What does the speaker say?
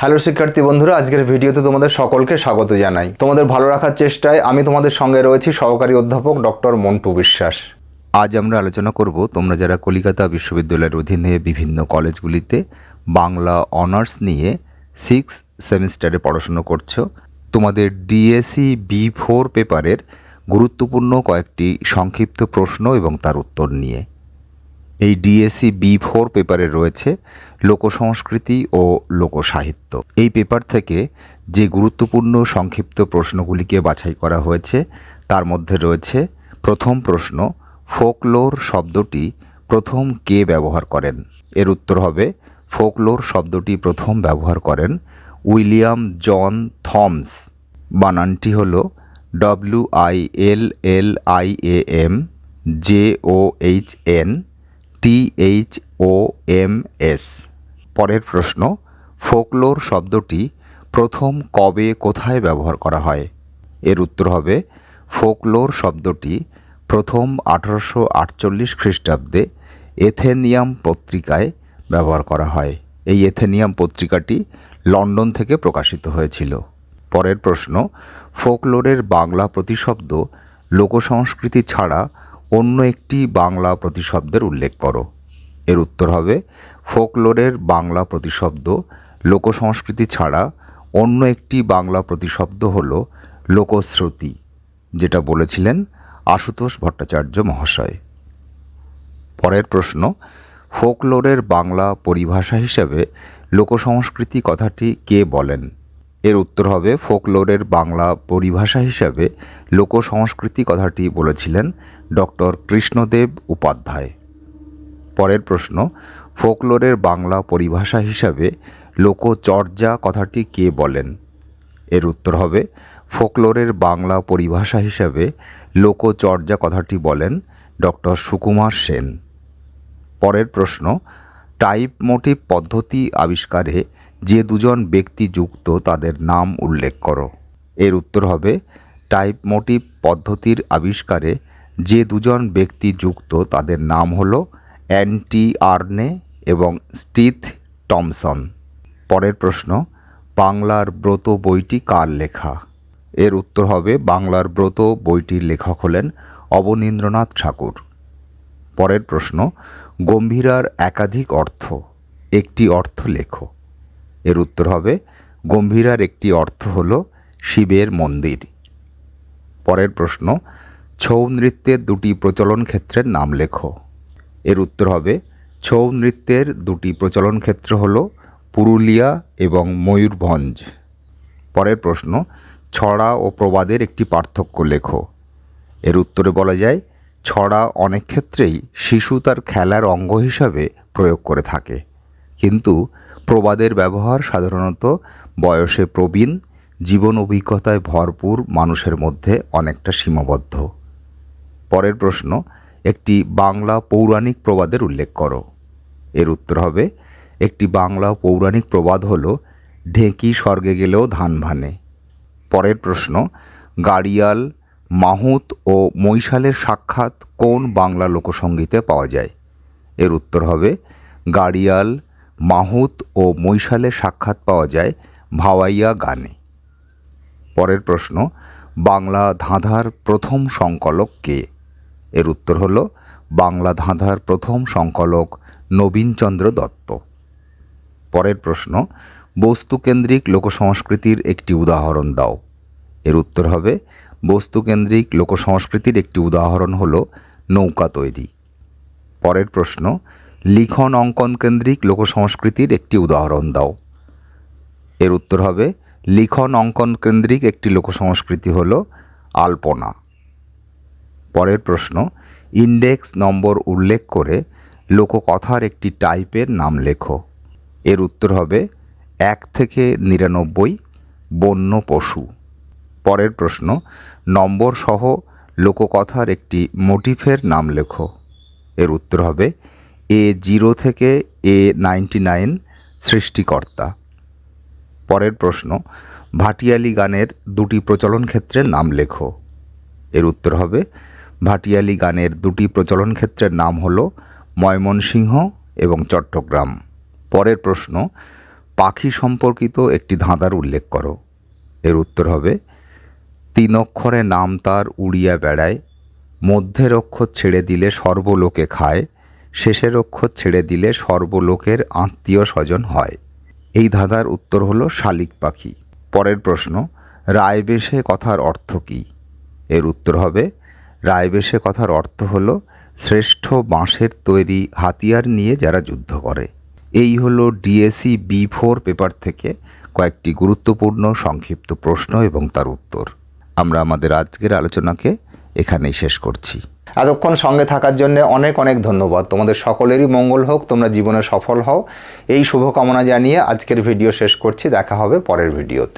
Hello শিক্ষার্থী বন্ধুরা, আজকের ভিডিওতে তোমাদের সকলকে স্বাগত জানাই। তোমাদের ভালো রাখার চেষ্টায় আমি তোমাদের সঙ্গে রয়েছি সহকারী অধ্যাপক ডক্টর মন্টু বিশ্বাস। আজ আমরা আলোচনা করব তোমরা যারা কলিকাতা বিশ্ববিদ্যালয়ের অধীনে বিভিন্ন কলেজগুলিতে বাংলা অনার্স নিয়ে 6 সেমিস্টারে পড়াশুনো করছো, তোমাদের ডিএসসি B4 পেপারের গুরুত্বপূর্ণ কয়েকটি সংক্ষিপ্ত প্রশ্ন এবং তার উত্তর নিয়ে। এই ডিএসসি B4 পেপারে রয়েছে লোকসংস্কৃতি ও লোকসাহিত্য। এই পেপার থেকে যে গুরুত্বপূর্ণ সংক্ষিপ্ত প্রশ্নগুলিকে বাছাই করা হয়েছে তার মধ্যে রয়েছে প্রথম প্রশ্ন, ফোকলোর শব্দটি প্রথম কে ব্যবহার করেন? এর উত্তর হবে ফোকলোর শব্দটি প্রথম ব্যবহার করেন উইলিয়াম জন থমস। বানানটি হল WILLIAMJOHNTHOMS। পরের প্রশ্ন, ফোকলোর শব্দটি প্রথম কবে কোথায় ব্যবহার করা হয়? এর উত্তর হবে ফোকলোর শব্দটি প্রথম 1848 খ্রিস্টাব্দে এথেনিয়াম পত্রিকায় ব্যবহার করা হয়। এই এথেনিয়াম পত্রিকাটি লন্ডন থেকে প্রকাশিত হয়েছিল। পরের প্রশ্ন, ফোকলোরের বাংলা প্রতিশব্দ লোকসংস্কৃতি ছাড়া অন্য একটি বাংলা প্রতিশব্দের উল্লেখ করো। এর উত্তর হবে ফোকলোরের বাংলা প্রতিশব্দ লোকসংস্কৃতি ছাড়া অন্য একটি বাংলা প্রতিশব্দ হল লোকশ্রুতি, যেটা বলেছিলেন আশুতোষ ভট্টাচার্য মহাশয়। পরের প্রশ্ন, ফোকলোরের বাংলা পরিভাষা হিসেবে লোকসংস্কৃতি কথাটি কে বলেন? এর উত্তর হবে ফোকলোরের বাংলা পরিভাষা হিসাবে লোকসংস্কৃতি কথাটি বলেছিলেন ডক্টর কৃষ্ণদেব উপাধ্যায়। পরের প্রশ্ন, ফোকলোরের বাংলা পরিভাষা হিসাবে লোকচর্যা কথাটি কে বলেন? এর উত্তর হবে ফোকলোরের বাংলা পরিভাষা হিসাবে লোকচর্যা কথাটি বলেন ডক্টর সুকুমার সেন। পরের প্রশ্ন, টাইপ মোটিভ পদ্ধতি আবিষ্কারে যে দুজন ব্যক্তি যুক্ত তাদের নাম উল্লেখ করো। এর উত্তর হবে টাইপ মোটিভ পদ্ধতির আবিষ্কারে যে দুজন ব্যক্তি যুক্ত তাদের নাম হলো অ্যান্টি আর্নে এবং স্টিথ টমসন। পরের প্রশ্ন, বাংলার ব্রত বইটি কার লেখা? এর উত্তর হবে বাংলার ব্রত বইটির লেখক হলেন অবনীন্দ্রনাথ ঠাকুর। পরের প্রশ্ন, গম্ভীরার একাধিক অর্থ, একটি অর্থ লেখো। এর উত্তর হবে গম্ভীরার একটি অর্থ হল শিবের মন্দির। পরের প্রশ্ন, ছৌ নৃত্যের দুটি প্রচলন ক্ষেত্রের নাম লেখো। এর উত্তর হবে ছৌ নৃত্যের দুটি প্রচলন ক্ষেত্র হল পুরুলিয়া এবং ময়ূরভঞ্জ। পরের প্রশ্ন, ছড়া ও প্রবাদের একটি পার্থক্য লেখো। এর উত্তরে বলা যায় ছড়া অনেক ক্ষেত্রেই শিশু তার খেলার অঙ্গ হিসাবে প্রয়োগ করে থাকে, কিন্তু প্রবাদের ব্যবহার সাধারণত বয়সে প্রবীণ, জীবন অভিজ্ঞতায় ভরপুর মানুষের মধ্যে অনেকটা সীমাবদ্ধ। পরের প্রশ্ন, একটি বাংলা পৌরাণিক প্রবাদের উল্লেখ করো। এর উত্তর হবে একটি বাংলা পৌরাণিক প্রবাদ হল ঢেঁকি স্বর্গে গেলেও ধান ভানে। পরের প্রশ্ন, গাড়িয়াল, মাহুত ও মৈশালের সাক্ষাৎ কোন বাংলা লোকসঙ্গীতে পাওয়া যায়? এর উত্তর হবে গাড়িয়াল, মাহুত ও মৈশালের সাক্ষাৎ পাওয়া যায় ভাওয়াইয়া গানে। পরের প্রশ্ন, বাংলা ধাঁধার প্রথম সংকলক কে? এর উত্তর হল বাংলা ধাঁধার প্রথম সংকলক নবীনচন্দ্র দত্ত। পরের প্রশ্ন, বস্তুকেন্দ্রিক লোকসংস্কৃতির একটি উদাহরণ দাও। এর উত্তর হবে বস্তুকেন্দ্রিক লোকসংস্কৃতির একটি উদাহরণ হল নৌকা তৈরি। পরের প্রশ্ন, লিখন অঙ্কন কেন্দ্রিক লোকসংস্কৃতির একটি উদাহরণ দাও। এর উত্তর হবে লিখন অঙ্কন কেন্দ্রিক একটি লোকসংস্কৃতি হল আলপনা। পরের প্রশ্ন, ইন্ডেক্স নম্বর উল্লেখ করে লোককথার একটি টাইপের নাম লেখো। এর উত্তর হবে 1 থেকে 99 বন্য পশু। পরের প্রশ্ন, নম্বর সহ লোককথার একটি মোটিফের নাম লেখো। এর উত্তর হবে A0 থেকে A99 সৃষ্টিকর্তা। পরের প্রশ্ন, ভাটিয়ালি গানের দুটি প্রচলন ক্ষেত্রের নাম লেখো। এর উত্তর হবে ভাটিয়ালি গানের দুটি প্রচলন ক্ষেত্রের নাম হল ময়মনসিংহ এবং চট্টগ্রাম। পরের প্রশ্ন, পাখি সম্পর্কিত একটি ধাঁধার উল্লেখ করো। এর উত্তর হবে 3 অক্ষরে নাম তার উড়িয়া বেড়ায়, মধ্যের অক্ষর ছেড়ে দিলে সর্বলোকে খায়, শেষের অক্ষর ছেড়ে দিলে সর্বলোকের আত্মীয় স্বজন হয়। এই ধাঁধার উত্তর হলো শালিক পাখি। পরের প্রশ্ন, রায়বেশে কথার অর্থ কী? এর উত্তর হবে রায়বেশে কথার অর্থ হলো শ্রেষ্ঠ বাঁশের তৈরি হাতিয়ার নিয়ে যারা যুদ্ধ করে। এই হলো ডিএসসি B4 পেপার থেকে কয়েকটি গুরুত্বপূর্ণ সংক্ষিপ্ত প্রশ্ন এবং তার উত্তর। আমরা আমাদের আজকের আলোচনাকে এখানেই শেষ করছি। এতক্ষণ সঙ্গে থাকার জন্য অনেক অনেক ধন্যবাদ। তোমাদের সকলেরই মঙ্গল হোক, তোমরা জীবনে সফল হও, এই শুভকামনা জানিয়ে আজকের ভিডিও শেষ করছি। দেখা হবে পরের ভিডিওতে।